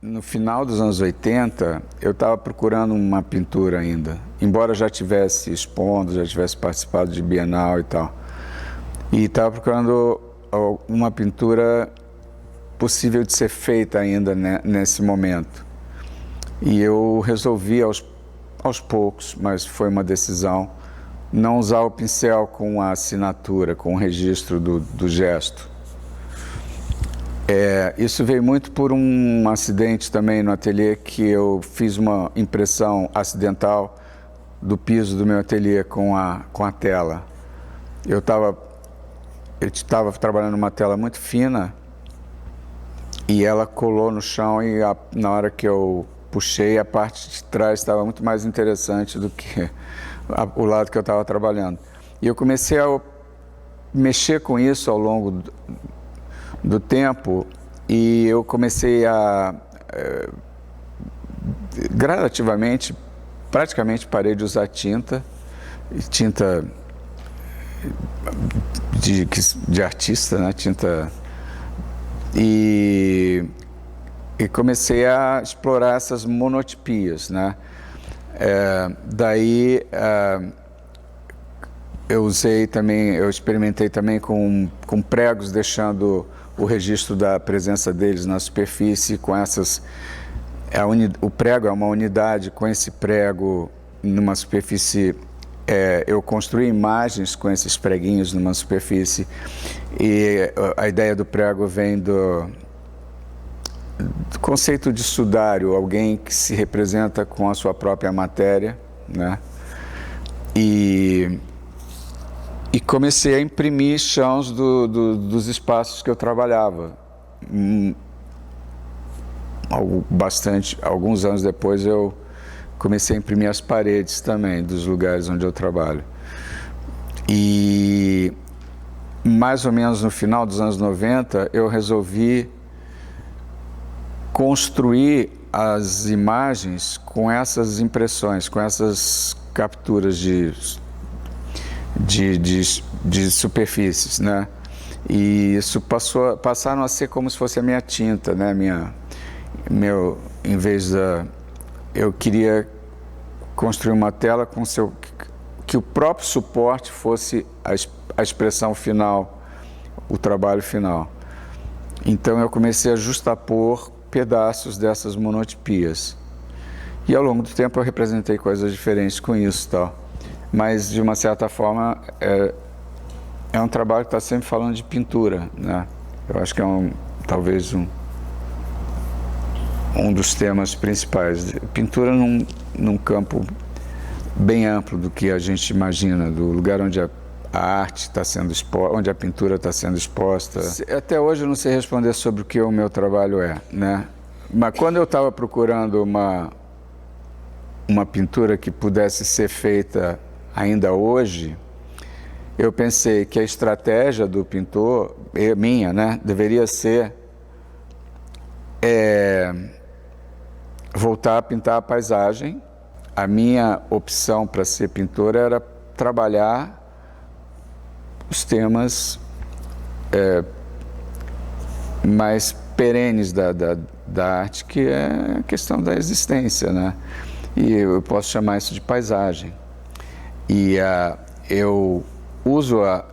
no final dos anos 80, eu estava procurando uma pintura ainda, embora já tivesse expondo, já tivesse participado de Bienal e tal. E estava procurando uma pintura possível de ser feita ainda, né, nesse momento. E eu resolvi aos poucos, mas foi uma decisão, não usar o pincel com a assinatura, com o registro do gesto. Isso veio muito por um acidente também no ateliê, que eu fiz uma impressão acidental do piso do meu ateliê com a tela. Eu estava trabalhando numa tela muito fina e ela colou no chão e na hora que eu puxei, a parte de trás estava muito mais interessante do que o lado que eu estava trabalhando. E eu comecei a mexer com isso ao longo do tempo e eu comecei a gradativamente, praticamente parei de usar tinta de artista, né? E comecei a explorar essas monotipias, né? Eu experimentei também com pregos, deixando o registro da presença deles na superfície, com essas... o prego é uma unidade, com esse prego numa superfície, eu construí imagens com esses preguinhos numa superfície, e a ideia do prego vem do conceito de sudário, alguém que se representa com a sua própria matéria, né? E comecei a imprimir chãos dos espaços que eu trabalhava. Alguns anos depois eu comecei a imprimir as paredes também dos lugares onde eu trabalho. E mais ou menos no final dos anos 90 eu resolvi construir as imagens com essas impressões, com essas capturas de superfícies, né? E isso passaram a ser como se fosse a minha tinta, né? Eu queria construir uma tela que o próprio suporte fosse a expressão final, o trabalho final. Então eu comecei a justapor pedaços dessas monotipias. E ao longo do tempo eu representei coisas diferentes com isso, tal. Mas de uma certa forma é um trabalho que está sempre falando de pintura, né? Eu acho que talvez um dos temas principais. Pintura num campo bem amplo do que a gente imagina, do lugar onde a arte está sendo exposta, onde a pintura está sendo exposta. Até hoje eu não sei responder sobre o que o meu trabalho é, né? Mas quando eu estava procurando uma pintura que pudesse ser feita ainda hoje, eu pensei que a estratégia do pintor, minha, né, deveria ser voltar a pintar a paisagem. A minha opção para ser pintor era trabalhar os temas mais perenes da arte, que é a questão da existência, né? E eu posso chamar isso de paisagem. E eu uso a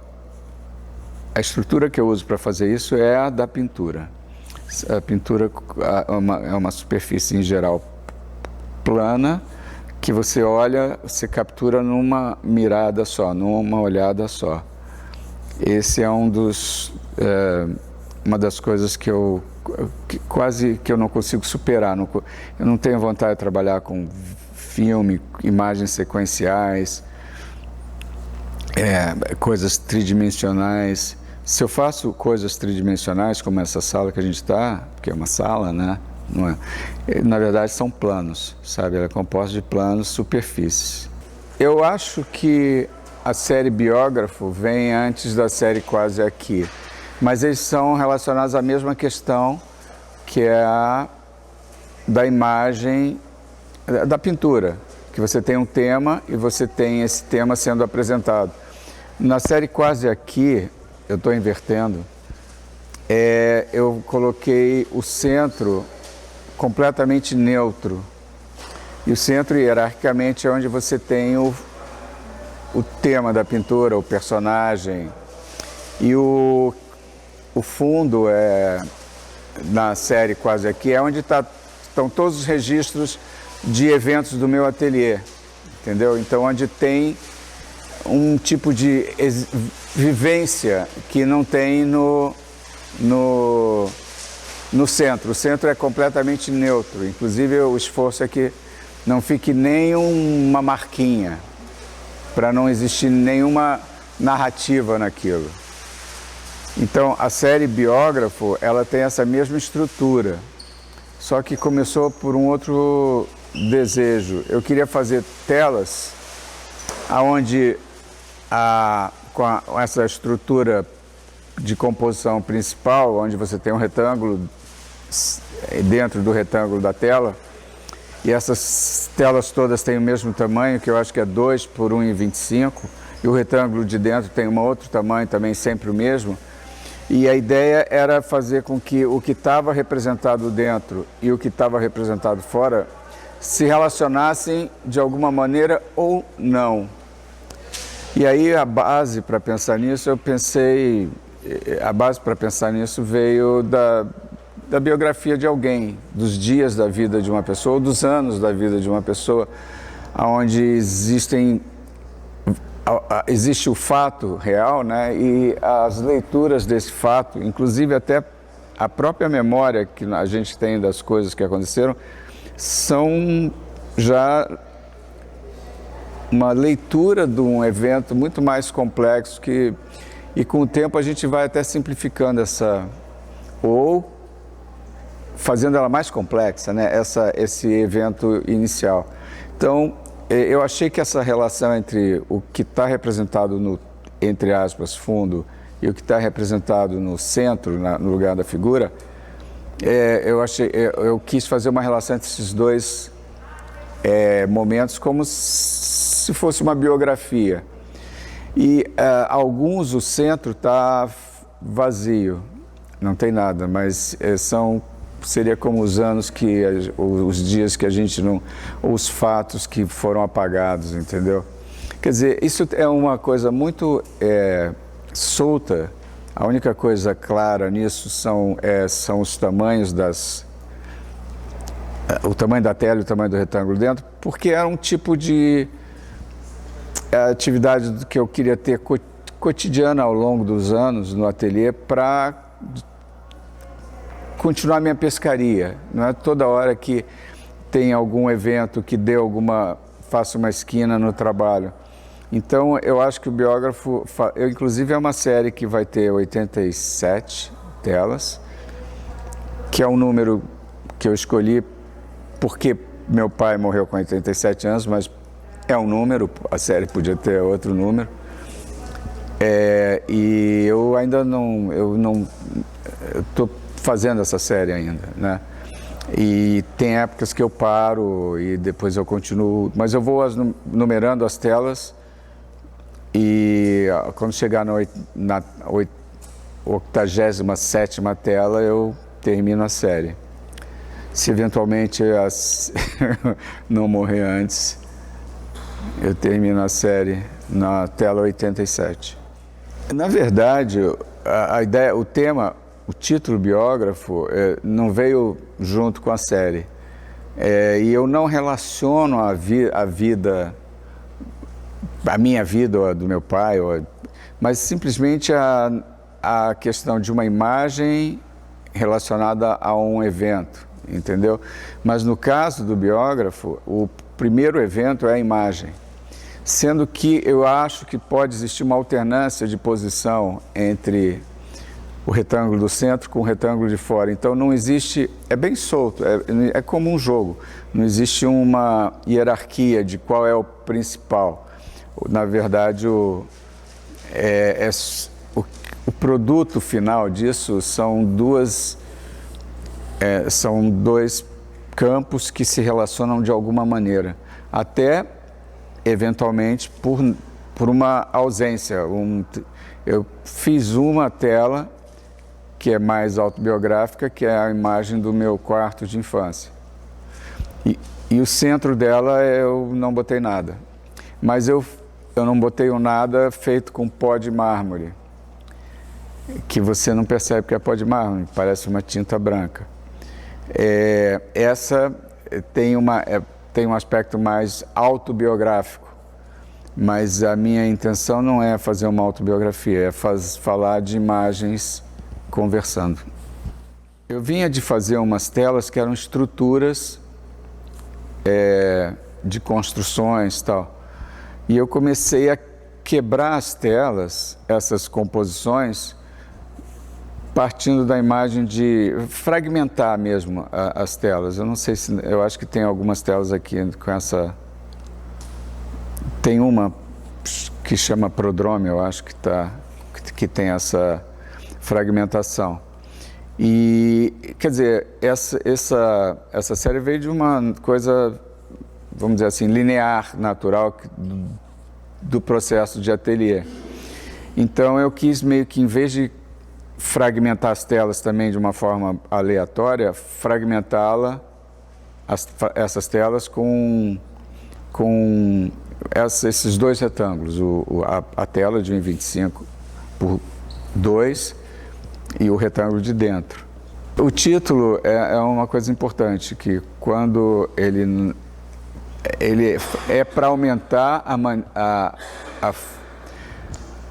estrutura que eu uso para fazer isso é a da pintura. A pintura é uma superfície em geral plana, que você olha, você captura numa mirada só, numa olhada só. Esse é uma das coisas que quase que eu não consigo superar. Eu não tenho vontade de trabalhar com filme, imagens sequenciais, coisas tridimensionais. Se eu faço coisas tridimensionais, como essa sala que a gente está, que é uma sala, né? Não é? Na verdade são planos, sabe? Ela é composta de planos, superfícies. Eu acho que a série Biógrafo vem antes da série Quase Aqui, mas eles são relacionados à mesma questão, que é a da imagem, da pintura, que você tem um tema e você tem esse tema sendo apresentado. Na série Quase Aqui, eu estou invertendo, eu coloquei o centro completamente neutro. E o centro, hierarquicamente, é onde você tem o tema da pintura, o personagem. E o fundo, na série quase aqui, é onde estão todos os registros de eventos do meu ateliê, entendeu? Então, onde tem um tipo de vivência que não tem no centro. O centro é completamente neutro. Inclusive, o esforço é que não fique nem uma marquinha, para não existir nenhuma narrativa naquilo. Então, a série Biógrafo, ela tem essa mesma estrutura, só que começou por um outro desejo. Eu queria fazer telas onde, com essa estrutura de composição principal, onde você tem um retângulo dentro do retângulo da tela, e essas telas todas têm o mesmo tamanho, que eu acho que é 2 por 1,25, e o retângulo de dentro tem um outro tamanho, também sempre o mesmo. E a ideia era fazer com que o que estava representado dentro e o que estava representado fora se relacionassem de alguma maneira ou não. E aí a base para pensar nisso, veio da biografia de alguém, dos dias da vida de uma pessoa, ou dos anos da vida de uma pessoa, onde existe o fato real, né? E as leituras desse fato, inclusive até a própria memória que a gente tem das coisas que aconteceram, são já uma leitura de um evento muito mais complexo e com o tempo a gente vai até simplificando ou fazendo ela mais complexa, né? Esse evento inicial. Então, eu achei que essa relação entre o que está representado no, entre aspas, fundo, e o que está representado no centro, no lugar da figura, eu quis fazer uma relação entre esses dois momentos como se fosse uma biografia. E alguns o centro está vazio, não tem nada, mas seria como os anos os dias que a gente não, os fatos que foram apagados, entendeu? Quer dizer, isso é uma coisa muito solta. A única coisa clara nisso são os tamanhos o tamanho da tela e o tamanho do retângulo dentro, porque era um tipo de atividade que eu queria ter cotidiana ao longo dos anos no ateliê para continuar minha pescaria. Não é toda hora que tem algum evento que faça uma esquina no trabalho. Então, eu acho que o Biógrafo, inclusive é uma série que vai ter 87 telas, que é um número que eu escolhi porque meu pai morreu com 87 anos, mas é um número, a série podia ter outro número. E eu ainda não estou fazendo essa série ainda, né? E tem épocas que eu paro e depois eu continuo, mas eu vou numerando as telas e quando chegar na 87ª tela eu termino a série. Se eventualmente não morrer antes, eu termino a série na tela 87. Na verdade, a ideia, o tema, o título Biógrafo não veio junto com a série. E eu não relaciono a minha vida ou a do meu pai, mas simplesmente a questão de uma imagem relacionada a um evento, entendeu? Mas no caso do Biógrafo, o primeiro evento é a imagem. Sendo que eu acho que pode existir uma alternância de posição entre o retângulo do centro com o retângulo de fora. Então não existe, é bem solto, é como um jogo. Não existe uma hierarquia de qual é o principal. Na verdade, o produto final disso são dois campos que se relacionam de alguma maneira. Até, eventualmente, por uma ausência. Eu fiz uma tela que é mais autobiográfica, que é a imagem do meu quarto de infância. E o centro dela eu não botei nada. Mas eu não botei um nada feito com pó de mármore, que você não percebe que é pó de mármore, parece uma tinta branca. Essa tem um aspecto mais autobiográfico, mas a minha intenção não é fazer uma autobiografia, é falar de imagens conversando. Eu vinha de fazer umas telas que eram estruturas de construções e tal, e eu comecei a quebrar as telas, essas composições, partindo da imagem de fragmentar mesmo as telas. Eu não sei se... Eu acho que tem algumas telas aqui com essa... Tem uma que chama Prodrome, eu acho que tem essa fragmentação. E, quer dizer, essa série veio de uma coisa, vamos dizer assim, linear, natural, do processo de ateliê. Então eu quis meio que, em vez de fragmentar as telas também de uma forma aleatória, fragmentá-la, essas telas com esses dois retângulos, a tela de 1,25 por 2 e o retângulo de dentro. O título é uma coisa importante, que quando ele é para aumentar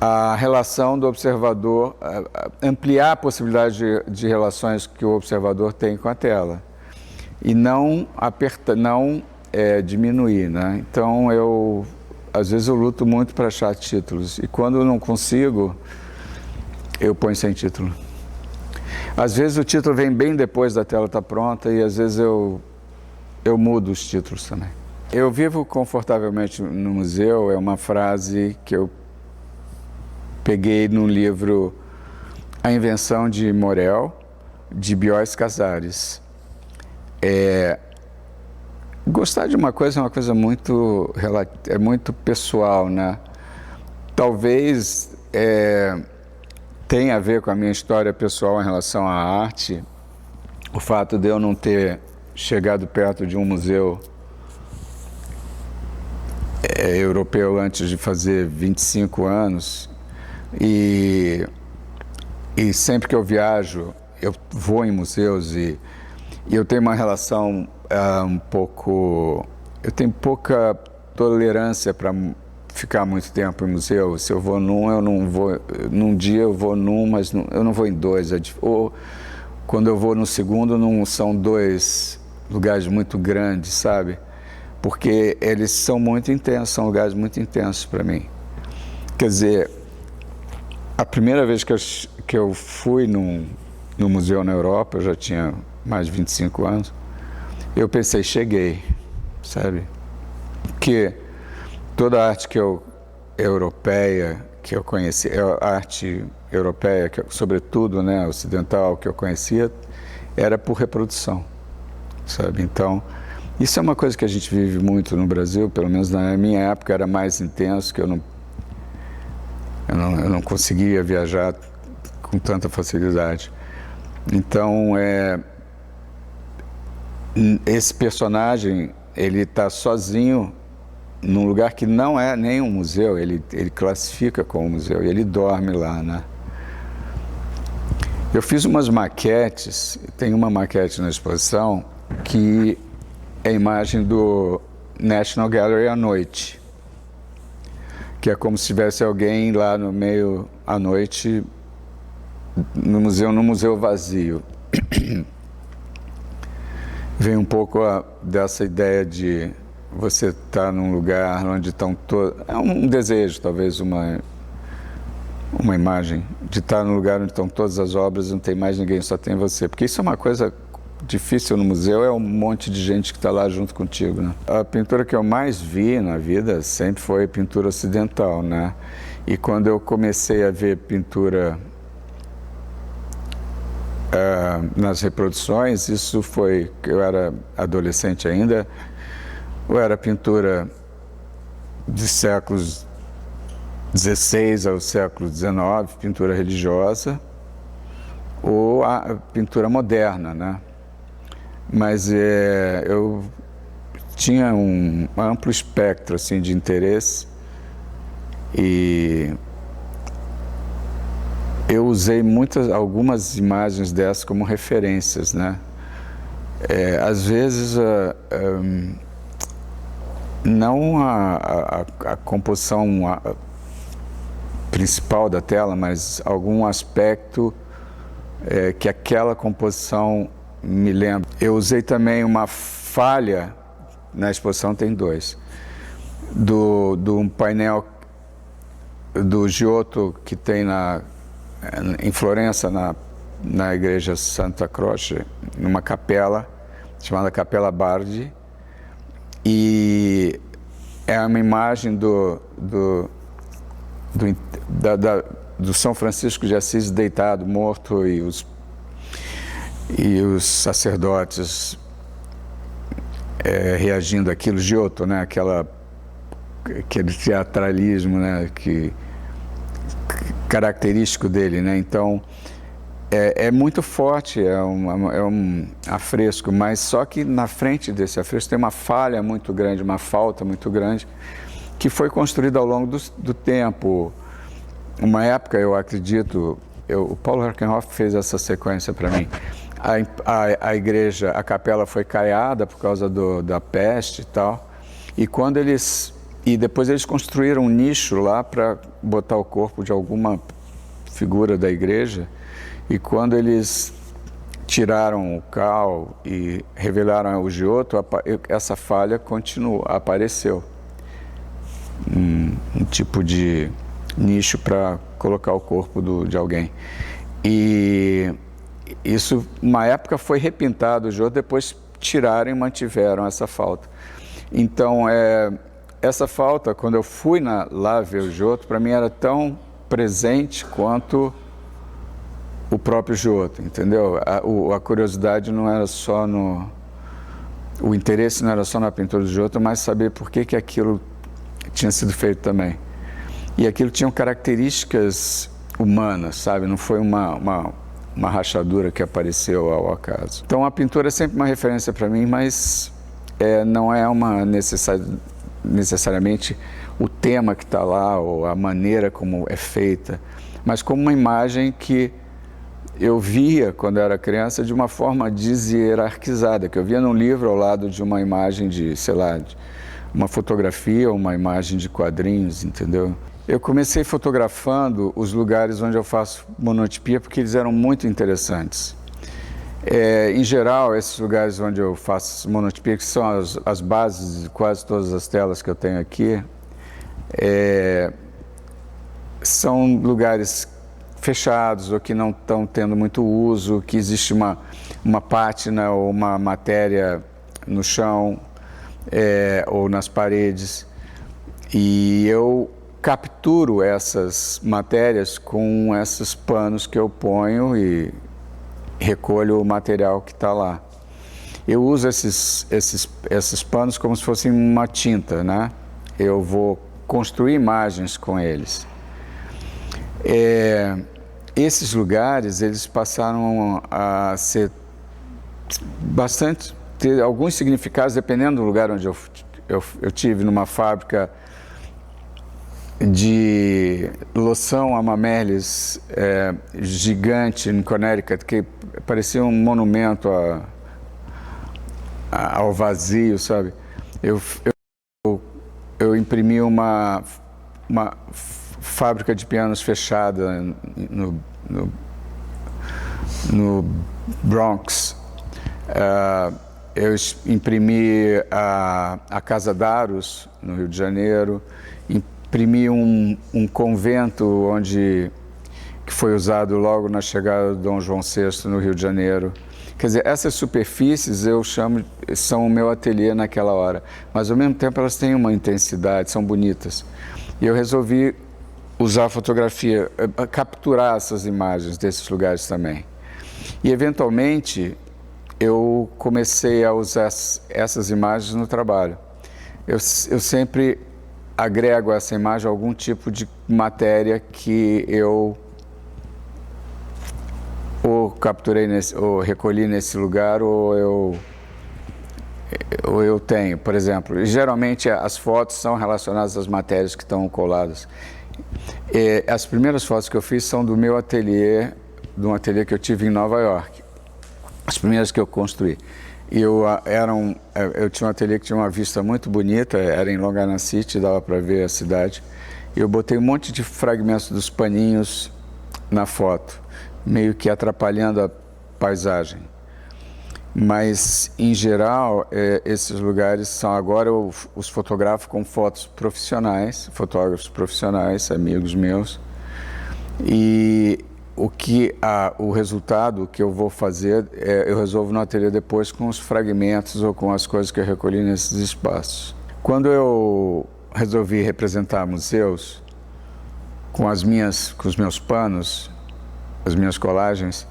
a relação do observador, ampliar a possibilidade de relações que o observador tem com a tela e não diminuir, né? Então às vezes eu luto muito para achar títulos e quando eu não consigo, eu ponho sem título. Às vezes o título vem bem depois da tela estar pronta e às vezes eu mudo os títulos também. Eu vivo confortavelmente no museu é uma frase que eu peguei no livro A Invenção de Morel, de Biois Casares. Gostar de uma coisa é uma coisa muito pessoal, né? Talvez tenha a ver com a minha história pessoal em relação à arte, o fato de eu não ter chegado perto de um museu europeu antes de fazer 25 anos e sempre que eu viajo, eu vou em museus e eu tenho uma relação eu tenho pouca tolerância para ficar muito tempo em museu. Se eu vou eu não vou, num dia eu vou mas eu não vou em dois, ou quando eu vou no segundo, não são dois lugares muito grandes, sabe? Porque eles são muito intensos, são lugares muito intensos para mim. Quer dizer, a primeira vez que eu fui num museu na Europa, eu já tinha mais de 25 anos, eu pensei, cheguei, sabe? Porque toda a arte europeia que eu conheci, a arte europeia, sobretudo, né, ocidental, que eu conhecia, era por reprodução, sabe? Então, isso é uma coisa que a gente vive muito no Brasil, pelo menos na minha época era mais intenso, que eu não conseguia viajar com tanta facilidade. Então, esse personagem, ele está sozinho num lugar que não é nem um museu, ele classifica como museu e ele dorme lá, né? Eu fiz umas maquetes, tem uma maquete na exposição que é a imagem do National Gallery à noite, que é como se tivesse alguém lá no meio à noite no museu vazio. Vem um pouco dessa ideia de você estar num lugar onde estão todos... É um desejo, talvez, uma imagem de estar num lugar onde estão todas as obras e não tem mais ninguém, só tem você. Porque isso é uma coisa difícil no museu, é um monte de gente que está lá junto contigo, né? A pintura que eu mais vi na vida sempre foi pintura ocidental, né? E quando eu comecei a ver pintura nas reproduções, isso foi... Eu era adolescente ainda, ou era pintura de séculos XVI ao século XIX, pintura religiosa, ou a pintura moderna, né? Mas eu tinha um amplo espectro assim, de interesse, e eu usei algumas imagens dessas como referências, né? Às vezes, não a composição principal da tela, mas algum aspecto que aquela composição me lembra. Eu usei também uma falha, na exposição tem dois, do painel do Giotto que tem em Florença, na igreja Santa Croce, numa capela chamada Capela Bardi, e é uma imagem do São Francisco de Assis deitado, morto, e os sacerdotes reagindo àquilo. Giotto, né? Aquele teatralismo, né? Característico dele, né? Então é muito forte, é um afresco, mas só que na frente desse afresco tem uma falha muito grande, uma falta muito grande, que foi construída ao longo do tempo. Uma época, eu acredito, o Paulo Herkenhoff fez essa sequência para mim. A igreja, a capela foi caiada por causa da peste e tal, e depois eles construíram um nicho lá para botar o corpo de alguma figura da igreja, e quando eles tiraram o cal e revelaram o Giotto, essa falha apareceu. Um tipo de nicho para colocar o corpo de alguém. E isso, uma época, foi repintado o Giotto, depois tiraram e mantiveram essa falta. Então, essa falta, quando eu fui lá ver o Giotto, para mim era tão presente quanto o próprio Giotto, entendeu? A curiosidade não era só o interesse não era só na pintura do Giotto, mas saber por que aquilo tinha sido feito também. E aquilo tinha características humanas, sabe? Não foi uma rachadura que apareceu ao acaso. Então a pintura é sempre uma referência para mim, mas não é necessariamente o tema que está lá ou a maneira como é feita, mas como uma imagem que eu via quando eu era criança de uma forma deshierarquizada, que eu via num livro ao lado de uma imagem de, sei lá, uma fotografia ou uma imagem de quadrinhos, entendeu? Eu comecei fotografando os lugares onde eu faço monotipia porque eles eram muito interessantes. Em geral, esses lugares onde eu faço monotipia, que são as bases de quase todas as telas que eu tenho aqui, são lugares fechados ou que não estão tendo muito uso, que existe uma pátina ou uma matéria no chão ou nas paredes, e eu capturo essas matérias com esses panos que eu ponho e recolho o material que está lá. Eu uso esses panos como se fossem uma tinta, né? Eu vou construir imagens com eles. Esses lugares, eles passaram a ser ter alguns significados, dependendo do lugar onde eu tive, numa fábrica de loção a mamelis gigante em Connecticut, que parecia um monumento ao vazio, sabe? Eu imprimi uma fábrica de pianos fechada no Bronx. Eu imprimi a Casa d'Aros, no Rio de Janeiro. Imprimi um convento que foi usado logo na chegada do Dom João VI no Rio de Janeiro. Quer dizer, essas superfícies são o meu ateliê naquela hora, mas ao mesmo tempo elas têm uma intensidade, são bonitas. E eu resolvi usar a fotografia, capturar essas imagens desses lugares também. E eventualmente eu comecei a usar essas imagens no trabalho. Eu sempre agrego a essa imagem algum tipo de matéria que eu ou capturei ou recolhi nesse lugar, ou eu tenho, por exemplo, geralmente as fotos são relacionadas às matérias que estão coladas. As primeiras fotos que eu fiz são do meu ateliê, de um ateliê que eu tive em Nova York. As primeiras que eu construí. Eu tinha um ateliê que tinha uma vista muito bonita, era em Long Island City, dava para ver a cidade. Eu botei um monte de fragmentos dos paninhos na foto, meio que atrapalhando a paisagem. Mas, em geral, esses lugares são agora eu os fotografo com fotos profissionais, fotógrafos profissionais, amigos meus. E o resultado que eu vou fazer, eu resolvo no ateliê depois com os fragmentos ou com as coisas que eu recolhi nesses espaços. Quando eu resolvi representar museus com os meus panos, as minhas colagens,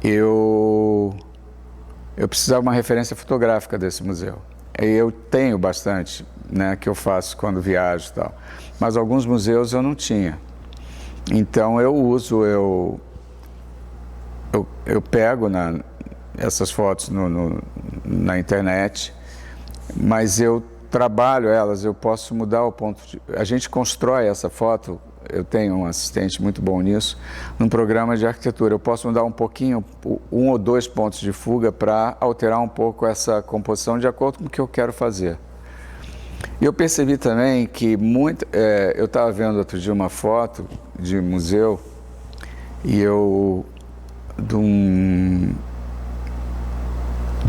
eu precisava de uma referência fotográfica desse museu. Eu tenho bastante, né, que eu faço quando viajo e tal, mas alguns museus eu não tinha. Então eu pego essas fotos na internet, mas eu trabalho elas, eu posso mudar o ponto de... A gente constrói essa foto, eu tenho um assistente muito bom nisso, num programa de arquitetura. Eu posso mudar um pouquinho, 1 ou 2 pontos de fuga para alterar um pouco essa composição de acordo com o que eu quero fazer. E eu percebi também que eu estava vendo outro dia uma foto de museu do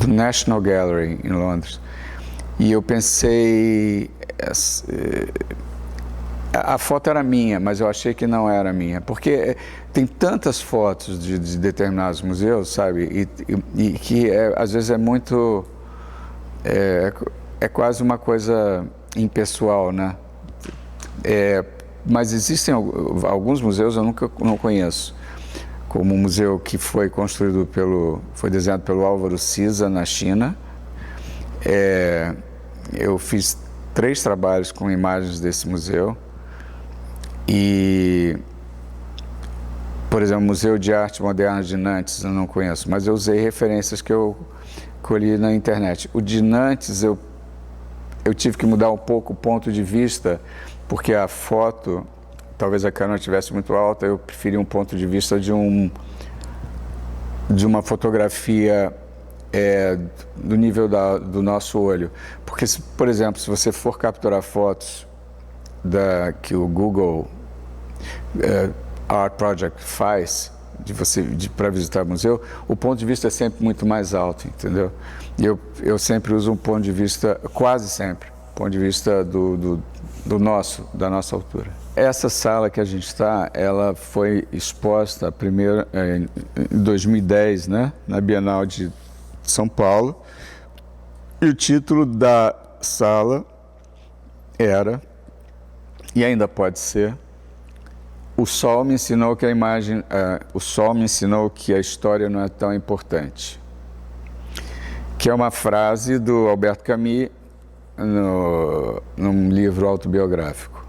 National Gallery em Londres, e eu pensei, a foto era minha, mas eu achei que não era minha, porque tem tantas fotos de determinados museus, sabe, e que às vezes é muito, é quase uma coisa impessoal, né? Mas existem alguns museus eu não conheço, como o museu que foi foi desenhado pelo Álvaro Siza na China. Eu fiz 3 trabalhos com imagens desse museu e, por exemplo, o Museu de Arte Moderna de Nantes eu não conheço, mas eu usei referências que eu colhi na internet. O de Nantes eu tive que mudar um pouco o ponto de vista, porque a foto, talvez a câmera estivesse muito alta, eu preferi um ponto de vista de uma fotografia do nível do nosso olho. Porque, por exemplo, se você for capturar fotos que o Google Art Project faz, para visitar o museu, o ponto de vista é sempre muito mais alto, entendeu? E eu sempre uso um ponto de vista, quase sempre, ponto de vista da nossa altura. Essa sala que a gente está, ela foi exposta primeiro em 2010, né, na Bienal de São Paulo, e o título da sala era, e ainda pode ser, O Sol me ensinou que o Sol me ensinou que a história não é tão importante. Que é uma frase do Albert Camus num livro autobiográfico.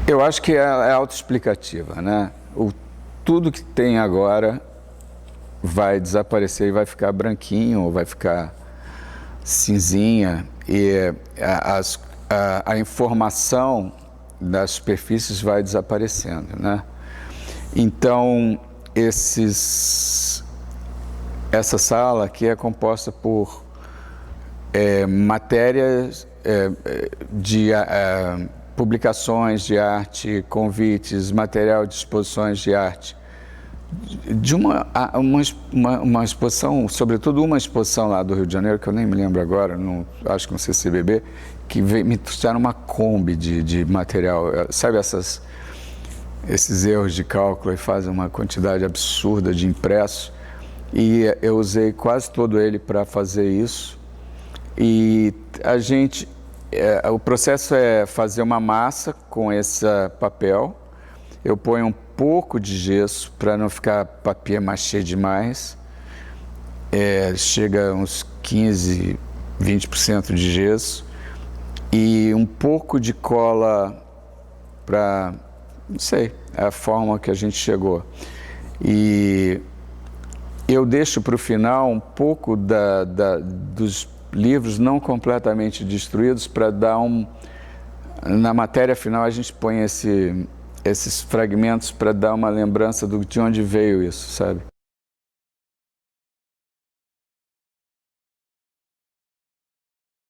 Eu acho que é autoexplicativa, né? Tudo que tem agora vai desaparecer e vai ficar branquinho, ou vai ficar cinzinha, e a informação das superfícies vai desaparecendo, né? Então, essa sala aqui é composta por matérias de publicações de arte, convites, material de exposições de arte, de uma exposição, sobretudo uma exposição lá do Rio de Janeiro, que eu nem me lembro agora, acho que no CCBB, que me trouxeram uma Kombi de material, sabe esses erros de cálculo e fazem uma quantidade absurda de impresso, e eu usei quase todo ele para fazer isso. E o processo é fazer uma massa com esse papel, eu ponho um pouco de gesso para não ficar papier-mâché demais, chega a uns 15, 20% de gesso, e um pouco de cola para, não sei, é a forma que a gente chegou. E Eu deixo para o final um pouco dos livros não completamente destruídos para dar na matéria final a gente põe esses fragmentos para dar uma lembrança de onde veio isso, sabe?